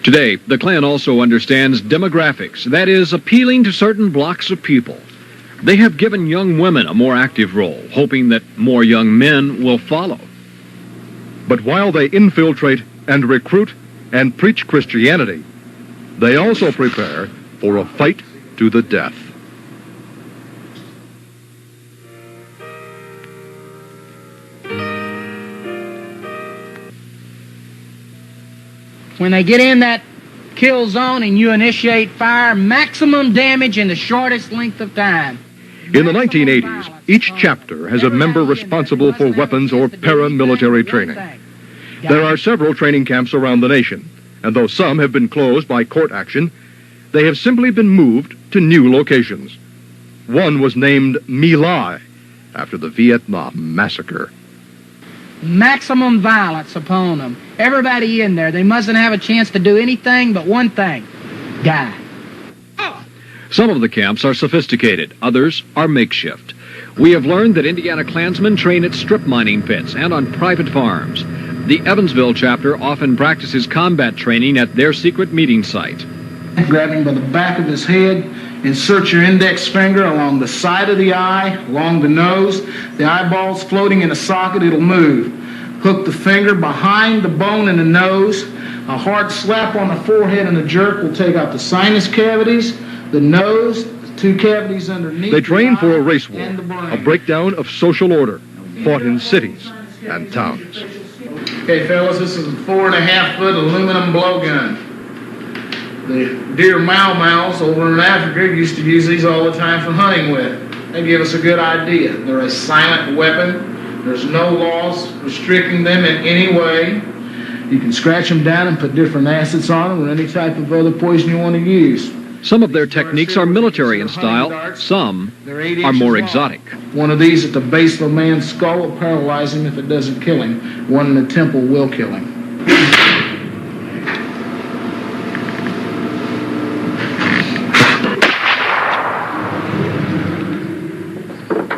Today, the Klan also understands demographics, that is, appealing to certain blocks of people. They have given young women a more active role, hoping that more young men will follow. But while they infiltrate and recruit and preach Christianity, they also prepare for a fight to the death. When they get in that kill zone and you initiate fire, maximum damage in the shortest length of time. In the 1980s, each chapter has a member responsible for weapons or paramilitary training. There are several training camps around the nation, and though some have been closed by court action, they have simply been moved to new locations. One was named My Lai, after the Vietnam massacre. Maximum violence upon them. Everybody in there, they mustn't have a chance to do anything but one thing: die. Some of the camps are sophisticated, others are makeshift. We have learned that Indiana Klansmen train at strip mining pits and on private farms. The Evansville chapter often practices combat training at their secret meeting site. Grab him by the back of his head, insert your index finger along the side of the eye, along the nose. The eyeball's floating in a socket, it'll move. Hook the finger behind the bone in the nose. A hard slap on the forehead and a jerk will take out the sinus cavities, the nose, the two cavities underneath. They train for a race war, a breakdown of social order, fought in cities and towns. Okay, fellas, this is a 4.5-foot aluminum blowgun. The deer mau-maus over in Africa used to use these all the time for hunting with. They give us a good idea. They're a silent weapon. There's no laws restricting them in any way. You can scratch them down and put different acids on them or any type of other poison you want to use. Some of their techniques are military in style, some are more exotic. One of these at the base of a man's skull will paralyze him if it doesn't kill him. One in the temple will kill him.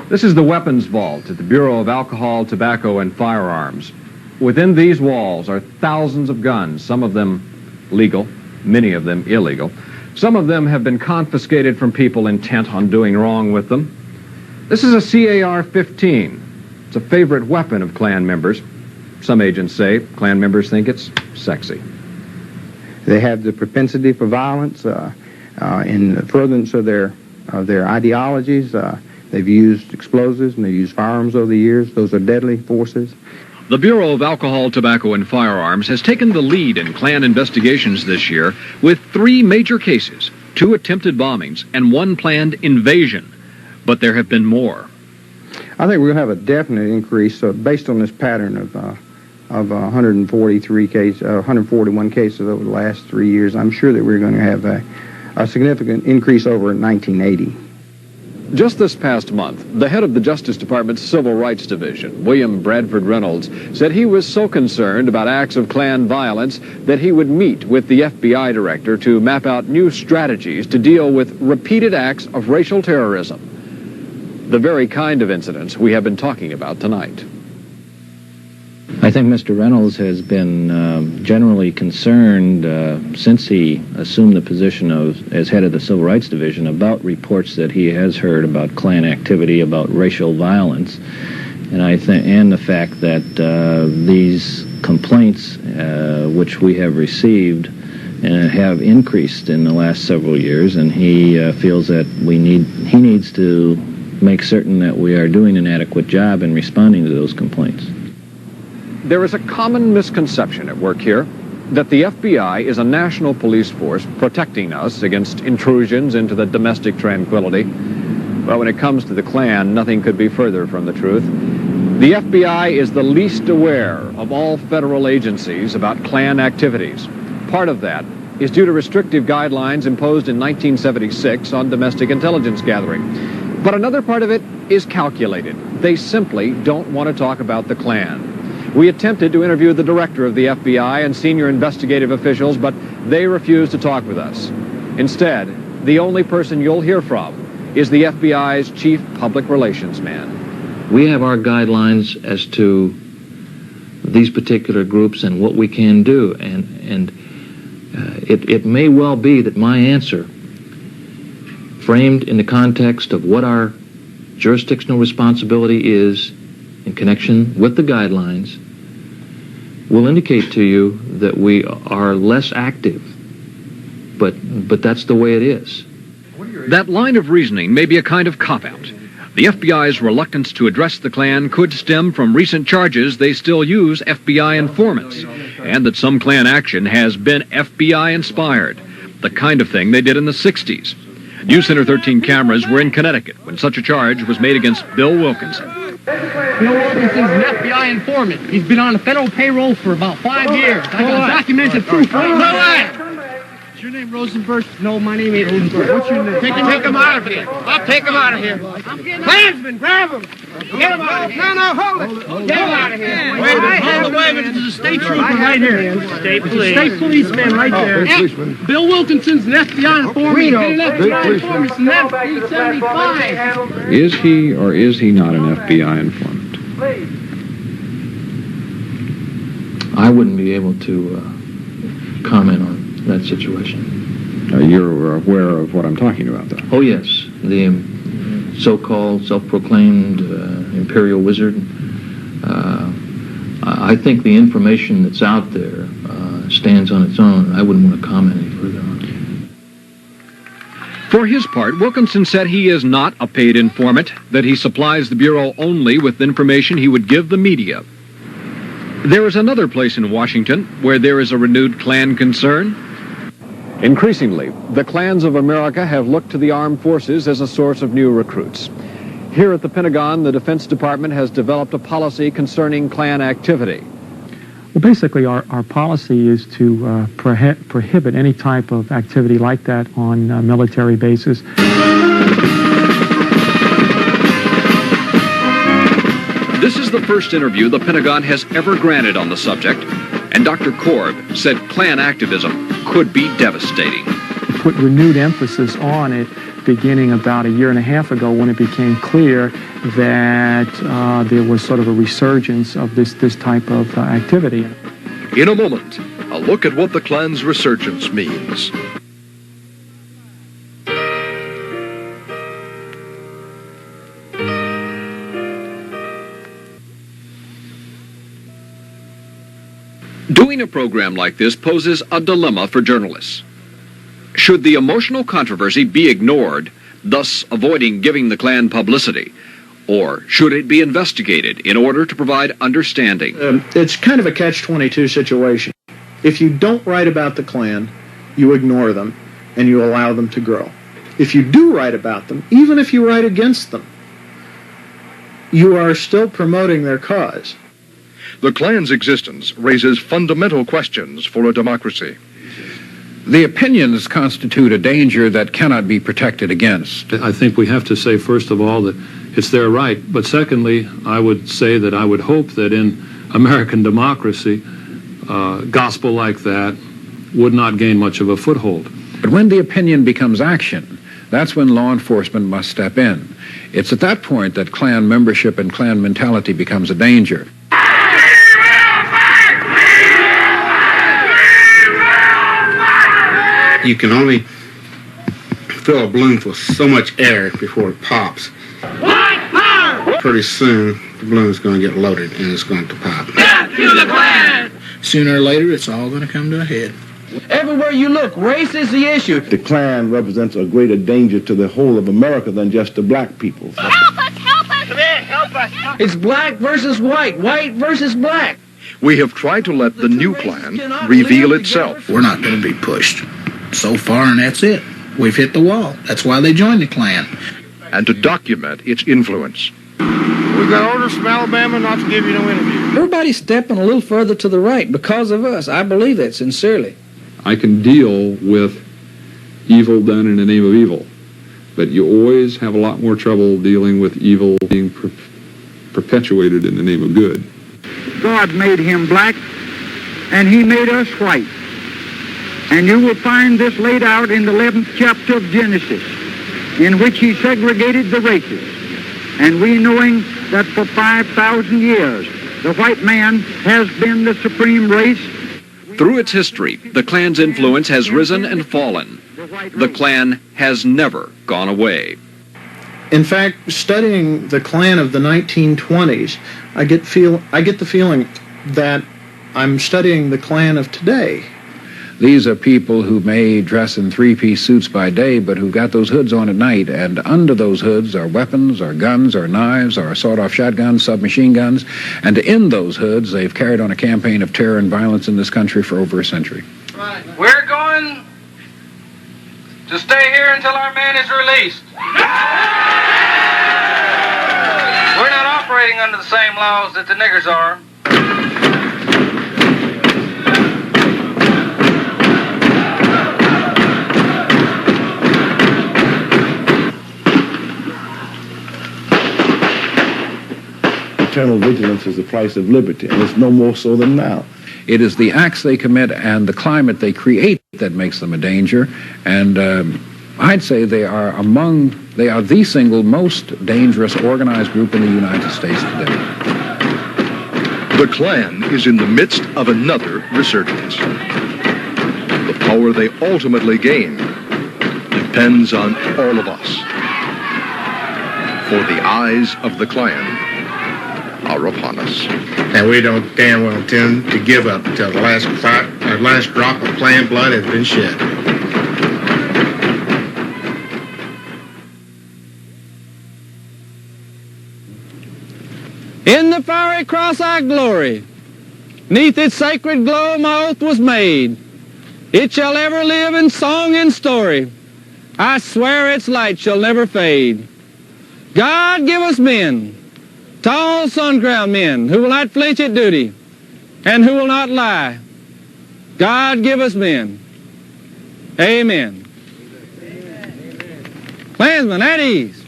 This is the weapons vault at the Bureau of Alcohol, Tobacco, and Firearms. Within these walls are thousands of guns, some of them legal, many of them illegal. Some of them have been confiscated from people intent on doing wrong with them. This is a CAR-15. It's a favorite weapon of Klan members. Some agents say Klan members think it's sexy. They have the propensity for violence in furtherance of their ideologies. They've used explosives and they've used firearms over the years. Those are deadly forces. The Bureau of Alcohol, Tobacco, and Firearms has taken the lead in Klan investigations this year with 3 major cases, 2 attempted bombings, and 1 planned invasion. But there have been more. I think we're going to have a definite increase based on this pattern of 141 cases over the last 3 years. I'm sure that we're going to have a significant increase over 1980. Just this past month, the head of the Justice Department's Civil Rights Division, William Bradford Reynolds, said he was so concerned about acts of Klan violence that he would meet with the FBI director to map out new strategies to deal with repeated acts of racial terrorism. The very kind of incidents we have been talking about tonight. I think Mr. Reynolds has been generally concerned since he assumed the position as head of the Civil Rights Division about reports that he has heard about Klan activity, about racial violence, and the fact that these complaints, which we have received, have increased in the last several years, and he feels that he needs to make certain that we are doing an adequate job in responding to those complaints. There is a common misconception at work here that the FBI is a national police force protecting us against intrusions into the domestic tranquility. But when it comes to the Klan, nothing could be further from the truth. The FBI is the least aware of all federal agencies about Klan activities. Part of that is due to restrictive guidelines imposed in 1976 on domestic intelligence gathering. But another part of it is calculated. They simply don't want to talk about the Klan. We attempted to interview the director of the FBI and senior investigative officials, but they refused to talk with us. Instead, the only person you'll hear from is the FBI's chief public relations man. We have our guidelines as to these particular groups and what we can do, and it may well be that my answer, framed in the context of what our jurisdictional responsibility is in connection with the guidelines, will indicate to you that we are less active, but that's the way it is. That line of reasoning may be a kind of cop-out. The FBI's reluctance to address the Klan could stem from recent charges they still use FBI informants, and that some Klan action has been FBI-inspired, the kind of thing they did in the 60s. News Center 13 cameras were in Connecticut when such a charge was made against Bill Wilkinson. Bill Wilkinson's an FBI informant. He's been on the federal payroll for about 5 years. I got documented proof. Is your name Rosenberg? No, my name ain't Rosenberg. What's your name? Take him out of here. I'll take him out of here. Klansman, grab him. Get him out of here. No, hold it. Get him out of here. Wait a minute. Hold the wagon. There's a state trooper right here. State policeman right there. Bill Wilkinson's an FBI informant. He's been an FBI informant since 1975. Is he or is he not an FBI informant? I wouldn't be able to comment on that situation. You're aware of what I'm talking about, though? Oh, yes. The so-called self-proclaimed imperial wizard. I think the information that's out there stands on its own. I wouldn't want to comment any further on it. For his part, Wilkinson said he is not a paid informant, that he supplies the Bureau only with information he would give the media. There is another place in Washington where there is a renewed Klan concern. Increasingly, the clans of America have looked to the armed forces as a source of new recruits. Here at the Pentagon, the Defense Department has developed a policy concerning Klan activity. Well, basically, our policy is to prohibit any type of activity like that on military bases. This is the first interview the Pentagon has ever granted on the subject, and Dr. Korb said Klan activism could be devastating. Put renewed emphasis on it beginning about 1.5 years ago when it became clear that there was sort of a resurgence of this type of activity. In a moment, a look at what the Klan's resurgence means. Doing a program like this poses a dilemma for journalists. Should the emotional controversy be ignored, thus avoiding giving the Klan publicity? Or should it be investigated in order to provide understanding? It's kind of a catch-22 situation. If you don't write about the Klan, you ignore them and you allow them to grow. If you do write about them, even if you write against them, you are still promoting their cause. The Klan's existence raises fundamental questions for a democracy. The opinions constitute a danger that cannot be protected against. I think we have to say, first of all, that it's their right. But secondly, I would say that I would hope that in American democracy, gospel like that would not gain much of a foothold. But when the opinion becomes action, that's when law enforcement must step in. It's at that point that Klan membership and Klan mentality becomes a danger. You can only fill a balloon for so much air before it pops. White power! Pretty soon, the balloon's going to get loaded and it's going to pop. Death to the Klan! Sooner or later, it's all going to come to a head. Everywhere you look, race is the issue. The Klan represents a greater danger to the whole of America than just the black people. Help us! Help us! Come here, help us! It's black versus white versus black. We have tried to let the new Klan reveal itself. We're not going to be pushed. So far, and that's it. We've hit the wall. That's why they joined the Klan. And to document its influence. We got orders from Alabama not to give you no interview. Everybody's stepping a little further to the right because of us. I believe that sincerely. I can deal with evil done in the name of evil, but you always have a lot more trouble dealing with evil being perpetuated in the name of good. God made him black, and he made us white. And you will find this laid out in the 11th chapter of Genesis, in which he segregated the races. And we knowing that for 5,000 years, the white man has been the supreme race. Through its history, the Klan's influence has risen and fallen. The Klan has never gone away. In fact, studying the Klan of the 1920s, I get the feeling that I'm studying the Klan of today. These are people who may dress in three-piece suits by day, but who've got those hoods on at night, and under those hoods are weapons, or guns, or knives, or sawed-off shotguns, submachine guns, and in those hoods they've carried on a campaign of terror and violence in this country for over a century. We're going to stay here until our man is released. We're not operating under the same laws that the niggers are. Eternal vigilance is the price of liberty, and it's no more so than now. It is the acts they commit and the climate they create that makes them a danger, and I'd say they are the single most dangerous organized group in the United States today. The Klan is in the midst of another resurgence. The power they ultimately gain depends on all of us. For the eyes of the Klan are upon us. And we don't damn well intend to give up until the last drop of Klan blood has been shed. In the fiery cross our glory, 'neath its sacred glow my oath was made. It shall ever live in song and story. I swear its light shall never fade. God give us men, tall sun-crowned men, who will not flinch at duty and who will not lie. God give us men. Amen. Klansmen, at ease.